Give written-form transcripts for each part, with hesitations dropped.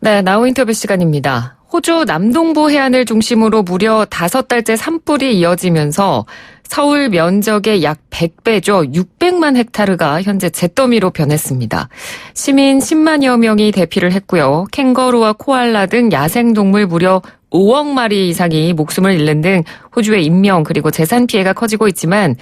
네, 나우 인터뷰 시간입니다. 호주 남동부 해안을 중심으로 무려 5달째 산불이 이어지면서 서울 면적의 약 100배죠. 600만 헥타르가 현재 잿더미로 변했습니다. 시민 10만여 명이 대피를 했고요. 캥거루와 코알라 등 야생동물 무려 5억 마리 이상이 목숨을 잃는 등 호주의 인명 그리고 재산 피해가 커지고 있지만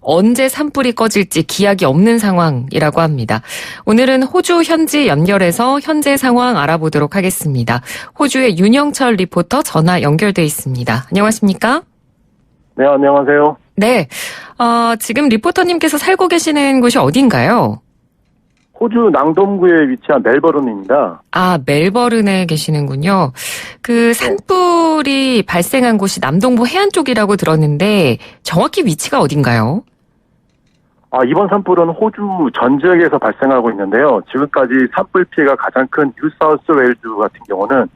언제 산불이 꺼질지 기약이 없는 상황이라고 합니다. 오늘은 호주 현지 연결해서 현재 상황 알아보도록 하겠습니다. 호주의 윤영철 리포터 전화 연결돼 있습니다. 안녕하십니까? 네, 안녕하세요. 네, 지금 리포터님께서 살고 계시는 곳이 어딘가요? 호주 남동부에 위치한 멜버른입니다. 아, 멜버른에 계시는군요. 그 산불이 발생한 곳이 남동부 해안 쪽이라고 들었는데 정확히 위치가 어딘가요? 이번 산불은 호주 전 지역에서 발생하고 있는데요. 지금까지 산불 피해가 가장 큰 뉴사우스웨일즈 같은 경우는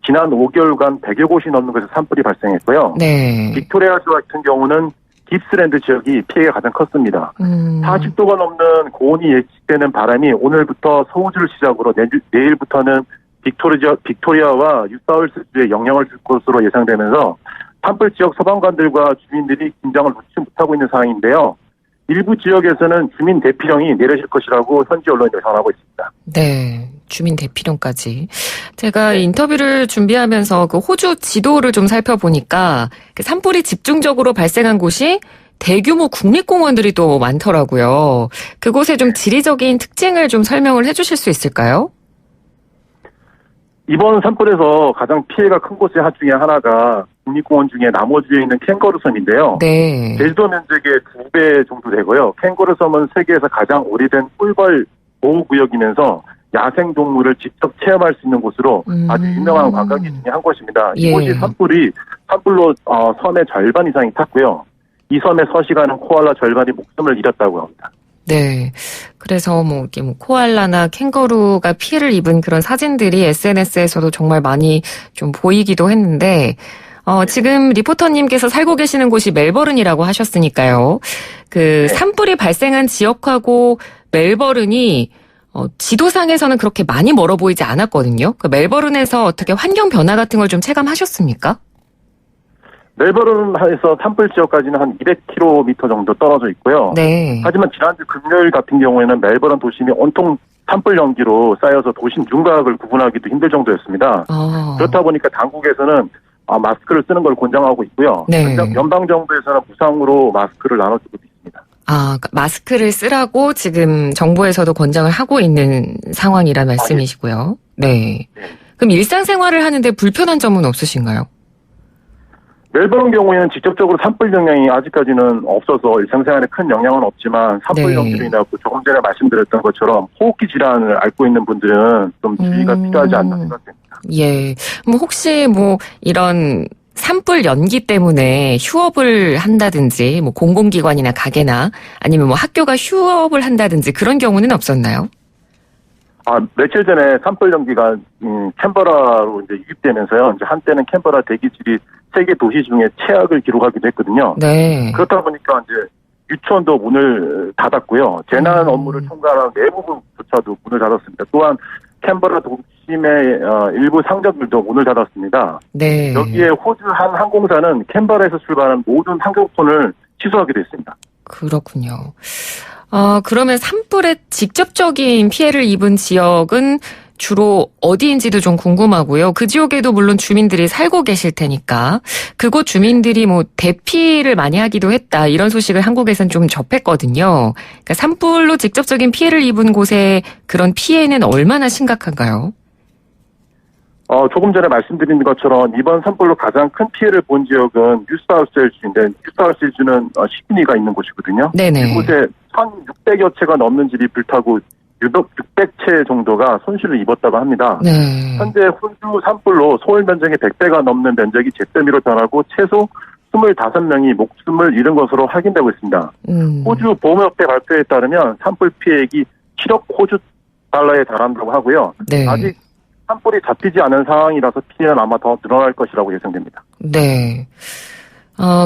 지난 5개월간 100여 곳이 넘는 곳에서 산불이 발생했고요. 네. 빅토리아주 같은 경우는 깁스랜드 지역이 피해가 가장 컸습니다. 40도가 넘는 고온이 예측되는 바람이 오늘부터 서호주를 시작으로 내일부터는 빅토리아와 뉴사우스웨일즈에 영향을 줄 것으로 예상되면서 산불 지역 소방관들과 주민들이 긴장을 놓지 못하고 있는 상황인데요. 일부 지역에서는 주민 대피령이 내려질 것이라고 현지 언론이 전하고 있습니다. 네, 주민 대피령까지. 제가 인터뷰를 준비하면서 그 호주 지도를 좀 살펴보니까 그 산불이 집중적으로 발생한 곳이 대규모 국립공원들이 또 많더라고요. 그곳의 좀 지리적인 특징을 좀 설명을 해주실 수 있을까요? 이번 산불에서 가장 피해가 큰 곳 중에 하나가 국립공원 중에 남호주에 있는 캥거루섬인데요. 네. 제주도 면적의 2배 정도 되고요. 캥거루섬은 세계에서 가장 오래된 꿀벌 보호구역이면서 야생동물을 직접 체험할 수 있는 곳으로 아주 유명한 관광지 중에 한 곳입니다. 예. 이곳이 산불로 섬의 절반 이상이 탔고요. 이 섬에 서식하는 코알라 절반이 목숨을 잃었다고 합니다. 네. 그래서 이렇게 코알라나 캥거루가 피해를 입은 그런 사진들이 SNS에서도 정말 많이 좀 보이기도 했는데, 지금 리포터님께서 살고 계시는 곳이 멜버른이라고 하셨으니까요. 그 산불이 발생한 지역하고 멜버른이 지도상에서는 그렇게 많이 멀어 보이지 않았거든요. 그 멜버른에서 어떻게 환경 변화 같은 걸 좀 체감하셨습니까? 멜버른에서 산불 지역까지는 한 200km 정도 떨어져 있고요. 네. 하지만 지난주 금요일 같은 경우에는 멜버른 도심이 온통 산불 연기로 쌓여서 도심 윤곽을 구분하기도 힘들 정도였습니다. 그렇다 보니까 당국에서는 마스크를 쓰는 걸 권장하고 있고요. 네. 연방정부에서는 무상으로 마스크를 나눠주고 있습니다. 그러니까 마스크를 쓰라고 지금 정부에서도 권장을 하고 있는 상황이란 말씀이시고요. 네. 그럼 일상생활을 하는데 불편한 점은 없으신가요? 멜버른 경우에는 직접적으로 산불 영향이 아직까지는 없어서 일상생활에 큰 영향은 없지만 산불 연기로 인하고 조금 전에 말씀드렸던 것처럼 호흡기 질환을 앓고 있는 분들은 좀 주의가 필요하지 않나 생각됩니다. 예. 혹시 이런 산불 연기 때문에 휴업을 한다든지 공공기관이나 가게나 아니면 학교가 휴업을 한다든지 그런 경우는 없었나요? 며칠 전에 산불 연기가 캔버라로 이제 유입되면서요. 이제 한때는 캔버라 대기질이 세계 도시 중에 최악을 기록하기도 했거든요. 네. 그렇다 보니까 이제 유치원도 문을 닫았고요. 재난 업무를 총괄하는 내부조차도 문을 닫았습니다. 또한 캔버라 도심의 일부 상점들도 문을 닫았습니다. 네. 여기에 호주 한 항공사는 캔버라에서 출발한 모든 항공편을 취소하기도 했습니다. 그렇군요. 그러면 산불에 직접적인 피해를 입은 지역은 주로 어디인지도 좀 궁금하고요. 그 지역에도 물론 주민들이 살고 계실 테니까 그곳 주민들이 대피를 많이 하기도 했다. 이런 소식을 한국에선 좀 접했거든요. 그러니까 산불로 직접적인 피해를 입은 곳의 그런 피해는 얼마나 심각한가요? 조금 전에 말씀드린 것처럼 이번 산불로 가장 큰 피해를 본 지역은 뉴사우스웨일즈인데 뉴사우스웨일즈는 시드니가 있는 곳이거든요. 네네. 이곳에 1,600여 채가 넘는 집이 불타고 600채 정도가 손실을 입었다고 합니다. 네. 현재 호주 산불로 서울 면적의 100배가 넘는 면적이 잿더미로 변하고 최소 25명이 목숨을 잃은 것으로 확인되고 있습니다. 호주 보험협회 발표에 따르면 산불 피해액이 7억 호주 달러에 달한다고 하고요. 네. 아직 산불이 잡히지 않은 상황이라서 피해는 아마 더 늘어날 것이라고 예상됩니다. 네.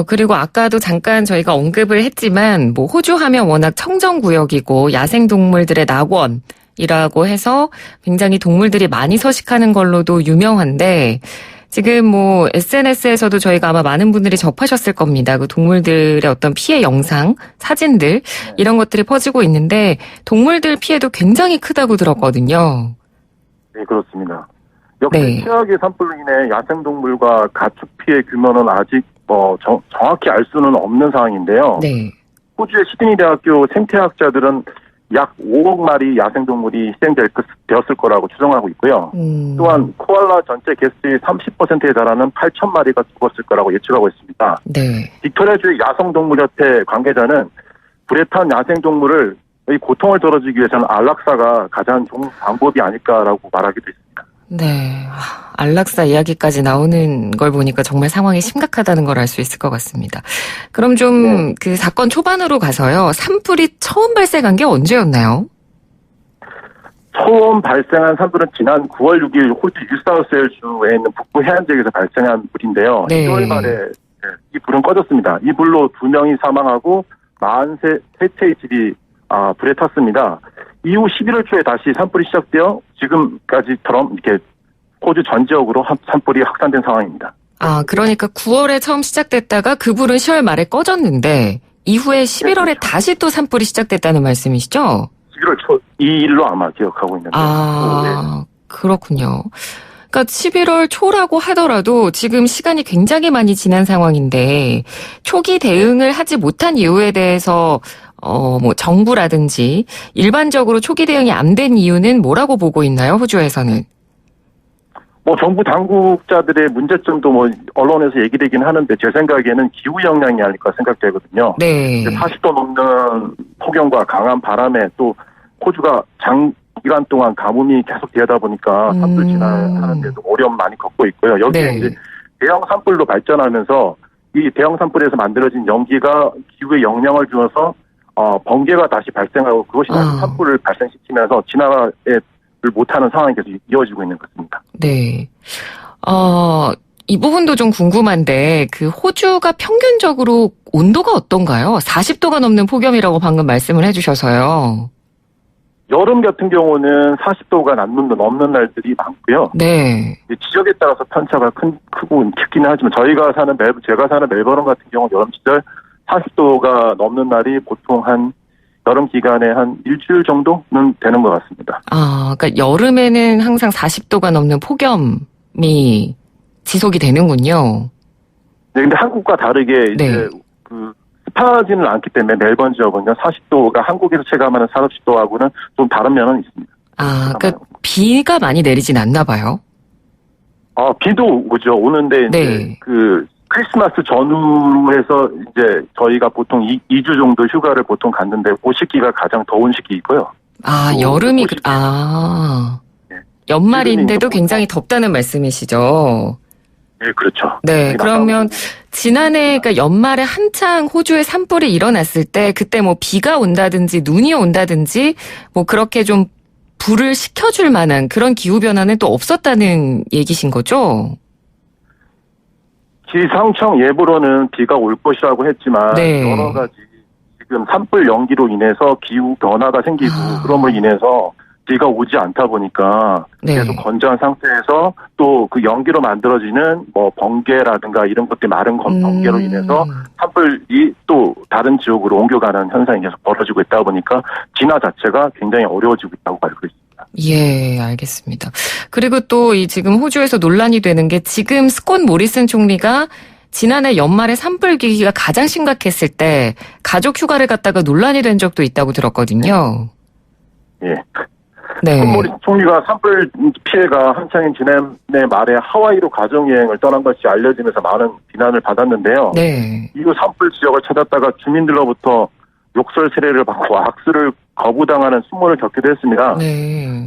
그리고 아까도 잠깐 저희가 언급을 했지만 호주 하면 워낙 청정구역이고 야생동물들의 낙원, 이라고 해서 굉장히 동물들이 많이 서식하는 걸로도 유명한데 지금 뭐 SNS에서도 저희가 아마 많은 분들이 접하셨을 겁니다. 그 동물들의 어떤 피해 영상, 사진들 이런 것들이 퍼지고 있는데 동물들 피해도 굉장히 크다고 들었거든요. 네, 그렇습니다. 역시 네. 최악의 산불로 인해 야생동물과 가축 피해 규모는 아직 정확히 알 수는 없는 상황인데요. 네. 호주의 시드니 대학교 생태학자들은 약 5억 마리 야생동물이 희생되었을 거라고 추정하고 있고요. 또한 코알라 전체 개수의 30%에 달하는 8천 마리가 죽었을 거라고 예측하고 있습니다. 네. 빅토리아주의 야생동물협회 관계자는 불에 탄 야생동물을 이 고통을 덜어주기 위해서는 안락사가 가장 좋은 방법이 아닐까라고 말하기도 했습니다. 네. 안락사 이야기까지 나오는 걸 보니까 정말 상황이 심각하다는 걸 알 수 있을 것 같습니다. 그럼 좀 그 사건 초반으로 가서요. 산불이 처음 발생한 게 언제였나요? 처음 발생한 산불은 지난 9월 6일 호주 뉴사우스웨일주에 있는 북부 해안 지역에서 발생한 불인데요. 네. 10월 말에 이 불은 꺼졌습니다. 이 불로 2명이 사망하고 43채의 집이 불에 탔습니다. 이후 11월 초에 다시 산불이 시작되어 지금까지처럼 이렇게 호주 전 지역으로 산불이 확산된 상황입니다. 그러니까 9월에 처음 시작됐다가 그 불은 10월 말에 꺼졌는데 이후에 11월에 그렇죠. 다시 또 산불이 시작됐다는 말씀이시죠? 11월 초 2일로 아마 기억하고 있는데. 그렇군요. 그러니까 11월 초라고 하더라도 지금 시간이 굉장히 많이 지난 상황인데 초기 대응을 하지 못한 이유에 대해서 뭐 정부라든지 일반적으로 초기 대응이 안 된 이유는 뭐라고 보고 있나요? 호주에서는? 정부 당국자들의 문제점도 언론에서 얘기되긴 하는데 제 생각에는 기후 영향이 아닐까 생각되거든요. 네. 40도 넘는 폭염과 강한 바람에 또 호주가 장기간 동안 가뭄이 계속 되다 보니까 산불 진화하는데도 어려움 많이 겪고 있고요. 여기에 이제 대형 산불로 발전하면서 이 대형 산불에서 만들어진 연기가 기후에 영향을 주어서 번개가 다시 발생하고 그것이 다시 산불을 발생시키면서 진화를 못하는 상황이 계속 이어지고 있는 것 같습니다. 네. 이 부분도 좀 궁금한데 그 호주가 평균적으로 온도가 어떤가요? 40도가 넘는 폭염이라고 방금 말씀을 해주셔서요. 여름 같은 경우는 40도가 넘는 날들이 많고요. 네. 지역에 따라서 편차가 크고 크기는 하지만 제가 사는 멜버른 같은 경우 여름 시절 40도가 넘는 날이 보통 한 여름 기간에 한 일주일 정도는 되는 것 같습니다. 그러니까 여름에는 항상 40도가 넘는 폭염이 지속이 되는군요. 네, 근데 한국과 다르게 이제 습하지는 않기 때문에 멜번 지역은요 40도가 한국에서 체감하는 40도하고는 좀 다른 면은 있습니다. 그러니까 비가 많이 내리진 않나 봐요. 비도 오는데 이제 크리스마스 전후로 해서 이제 저희가 보통 2주 정도 휴가를 보통 갔는데 그 시기가 가장 더운 시기이고요. 여름이 연말인데도 굉장히 덥다는 말씀이시죠? 네, 그렇죠. 네, 그러면 지난해 그러니까 연말에 한창 호주에 산불이 일어났을 때 그때 뭐 비가 온다든지 눈이 온다든지 뭐 그렇게 좀 불을 식혀줄 만한 그런 기후 변화는 또 없었다는 얘기신 거죠? 기상청 예보로는 비가 올 것이라고 했지만 여러 가지 지금 산불 연기로 인해서 기후 변화가 생기고 그럼으로 인해서 비가 오지 않다 보니까 계속 건조한 상태에서 또 그 연기로 만들어지는 번개라든가 이런 것들이 마른 번개로 인해서 산불이 또 다른 지역으로 옮겨가는 현상이 계속 벌어지고 있다 보니까 진화 자체가 굉장히 어려워지고 있다고 알고 있습니다. 예, 알겠습니다. 그리고 또 지금 호주에서 논란이 되는 게 지금 스콧 모리슨 총리가 지난해 연말에 산불 위기가 가장 심각했을 때 가족 휴가를 갔다가 논란이 된 적도 있다고 들었거든요. 예. 스콧 모리슨 총리가 산불 피해가 한창인 지난해 말에 하와이로 가정여행을 떠난 것이 알려지면서 많은 비난을 받았는데요. 이후 산불 지역을 찾았다가 주민들로부터 욕설 세례를 받고 악수를 거부당하는 수모를 겪기도 했습니다.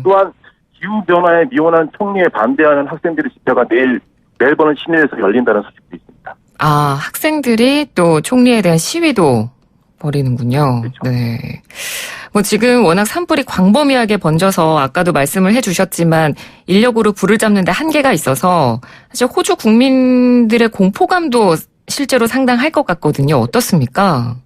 또한 기후변화에 미온한 총리에 반대하는 학생들의 집회가 내일 멜버른 시내에서 열린다는 소식도 있습니다. 학생들이 또 총리에 대한 시위도 벌이는군요. 그렇죠. 네. 뭐 지금 워낙 산불이 광범위하게 번져서 아까도 말씀을 해주셨지만 인력으로 불을 잡는데 한계가 있어서 사실 호주 국민들의 공포감도 실제로 상당할 것 같거든요. 어떻습니까?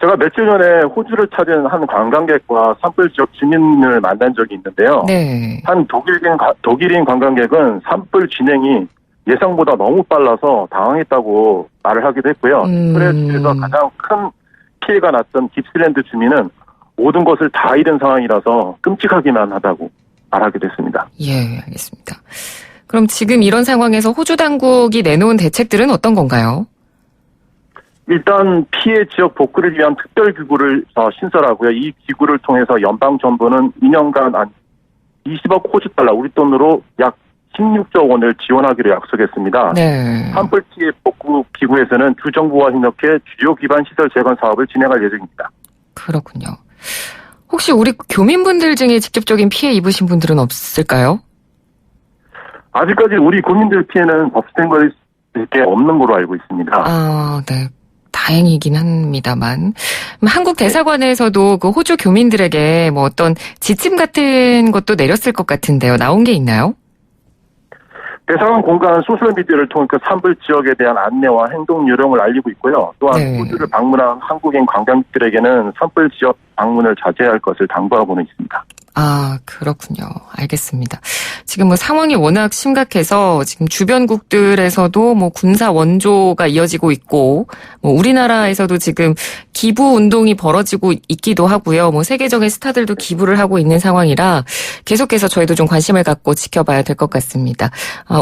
제가 며칠 전에 호주를 찾은 한 관광객과 산불 지역 주민을 만난 적이 있는데요. 네. 한 독일인 관광객은 산불 진행이 예상보다 너무 빨라서 당황했다고 말을 하기도 했고요. 그래서 가장 큰 피해가 났던 깁스랜드 주민은 모든 것을 다 잃은 상황이라서 끔찍하기만 하다고 말하기도 했습니다. 예, 알겠습니다. 그럼 지금 이런 상황에서 호주 당국이 내놓은 대책들은 어떤 건가요? 일단 피해 지역 복구를 위한 특별기구를 신설하고요. 이 기구를 통해서 연방정부는 2년간 한 20억 호주 달러, 우리 돈으로 약 16조 원을 지원하기로 약속했습니다. 네. 산불 피해 복구 기구에서는 주정부와 협력해 주요 기반 시설 재건 사업을 진행할 예정입니다. 그렇군요. 혹시 우리 교민분들 중에 직접적인 피해 입으신 분들은 없을까요? 아직까지 우리 국민들 피해는 법된 것이 없는 걸로 알고 있습니다. 아, 네. 다행이긴 합니다만. 한국 대사관에서도 그 호주 교민들에게 뭐 어떤 지침 같은 것도 내렸을 것 같은데요. 나온 게 있나요? 대사관 공간 소셜미디어를 통해 그 산불 지역에 대한 안내와 행동 요령을 알리고 있고요. 또한 네. 호주를 방문한 한국인 관광객들에게는 산불 지역 방문을 자제할 것을 당부하고는 있습니다. 아, 그렇군요. 알겠습니다. 지금 뭐 상황이 워낙 심각해서 지금 주변국들에서도 뭐 군사 원조가 이어지고 있고, 뭐 우리나라에서도 지금 기부 운동이 벌어지고 있기도 하고요. 뭐 세계적인 스타들도 기부를 하고 있는 상황이라 계속해서 저희도 좀 관심을 갖고 지켜봐야 될 것 같습니다.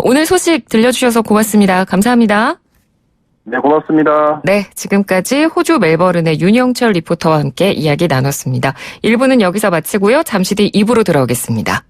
오늘 소식 들려주셔서 고맙습니다. 감사합니다. 네, 고맙습니다. 네, 지금까지 호주 멜버른의 윤영철 리포터와 함께 이야기 나눴습니다. 1부는 여기서 마치고요. 잠시 뒤 2부로 돌아오겠습니다.